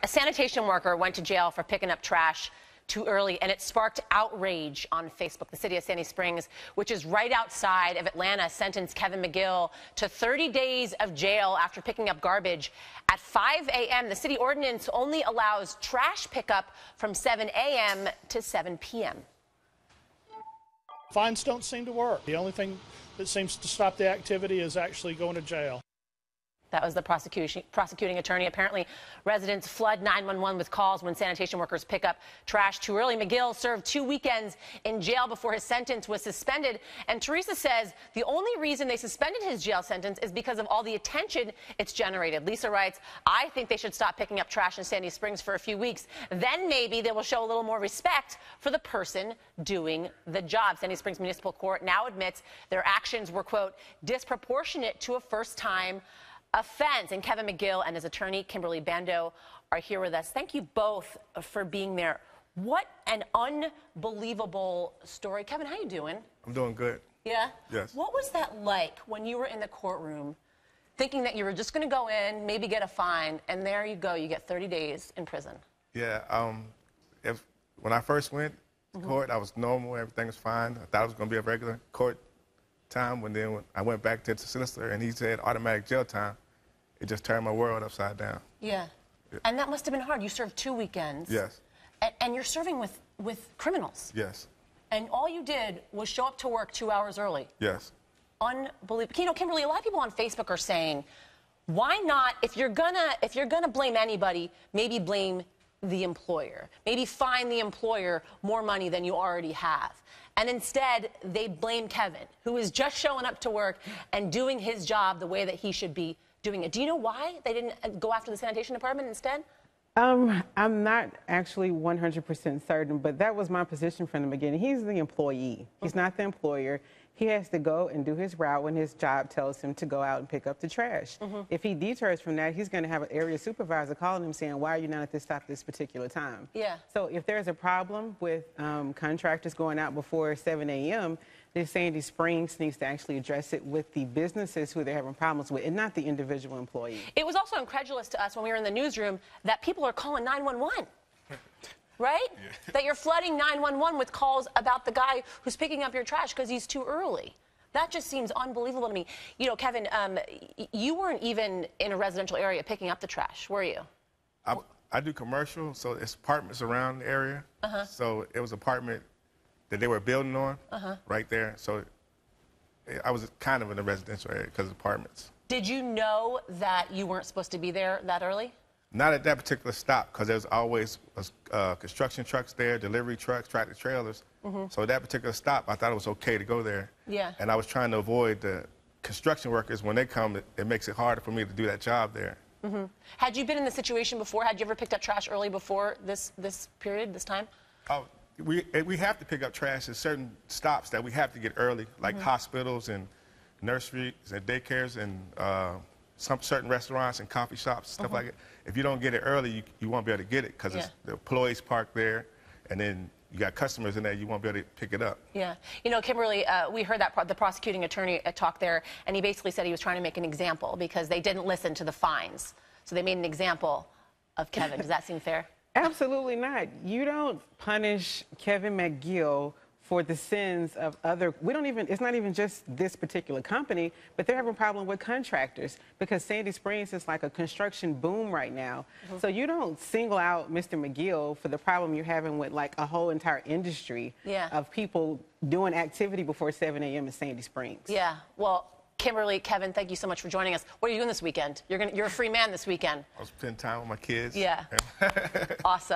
A sanitation worker went to jail for picking up trash too early, and it sparked outrage on Facebook. The city of Sandy Springs, which is right outside of Atlanta, sentenced Kevin McGill to 30 days of jail after picking up garbage at 5 a.m. The city ordinance only allows trash pickup from 7 a.m. to 7 p.m. Fines don't seem to work. The only thing that seems to stop the activity is actually going to jail. That was the prosecuting attorney. Apparently, residents flood 911 with calls when sanitation workers pick up trash too early. McGill served 2 weekends in jail before his sentence was suspended. And Teresa says the only reason they suspended his jail sentence is because of all the attention it's generated. Lisa writes, I think they should stop picking up trash in Sandy Springs for a few weeks. Then maybe they will show a little more respect for the person doing the job. Sandy Springs Municipal Court now admits their actions were, quote, disproportionate to a first-time offense. And Kevin McGill and his attorney, Kimberly Bando, are here with us. Thank you both for being there. What an unbelievable story. Kevin, how you doing? I'm doing good. Yeah? Yes. What was that like when you were in the courtroom thinking that you were just going to go in, maybe get a fine, and there you go, you get 30 days in prison? Yeah, when I first went to court, I was normal, everything was fine. I thought it was going to be a regular court time. When I went back to the solicitor and he said automatic jail time, it just turned my world upside down. Yeah. And that must have been hard. You served 2 weekends. Yes. And you're serving with criminals. Yes. And all you did was show up to work 2 hours early. Yes. Unbelievable. You know, Kimberly, a lot of people on Facebook are saying, why not, if you're gonna blame anybody, maybe blame the employer. Maybe fine the employer more money than you already have. And instead, they blame Kevin, who is just showing up to work and doing his job the way that he should be doing it. Do you know why they didn't go after the sanitation department instead? I'm not actually 100% certain, but that was my position from the beginning. He's the employee. He's not the employer. He has to go and do his route when his job tells him to go out and pick up the trash. If he deters from that, he's going to have an area supervisor calling him saying, why are you not at this stop at this particular time? Yeah. So if there's a problem with contractors going out before 7 a.m., the Sandy Springs needs to actually address it with the businesses who they're having problems with and not the individual employee. It was also incredulous to us when we were in the newsroom that people are calling 911. Right? Yeah. That you're flooding 911 with calls about the guy who's picking up your trash because he's too early. That just seems unbelievable to me. You know, Kevin, you weren't even in a residential area picking up the trash, were you? I do commercial, so it's apartments around the area. So it was an apartment that they were building on right there. So I was kind of in the residential area because of apartments. Did you know that you weren't supposed to be there that early? Not at that particular stop, because there's always construction trucks there, delivery trucks, tractor trailers. So at that particular stop, I thought it was okay to go there. Yeah. And I was trying to avoid the construction workers. When they come, it makes it harder for me to do that job there. Had you been in the situation before? Had you ever picked up trash early before this period, this time? Oh, we have to pick up trash at certain stops that we have to get early, like hospitals and nurseries and daycares and some certain restaurants and coffee shops, stuff like that. If you don't get it early, you won't be able to get it because the employees parked there, and then you got customers in there, you won't be able to pick it up. Yeah. You know, Kimberly, we heard that the prosecuting attorney talk there, and he basically said he was trying to make an example because they didn't listen to the fines. So they made an example of Kevin. Does that seem fair? Absolutely not. You don't punish Kevin McGill for the sins of other, it's not even just this particular company, but they're having a problem with contractors because Sandy Springs is like a construction boom right now. So you don't single out Mr. McGill for the problem you're having with like a whole entire industry of people doing activity before 7 a.m. in Sandy Springs. Yeah, well, Kimberly, Kevin, thank you so much for joining us. What are you doing this weekend? You're a free man this weekend. I was spending time with my kids. Yeah. Awesome.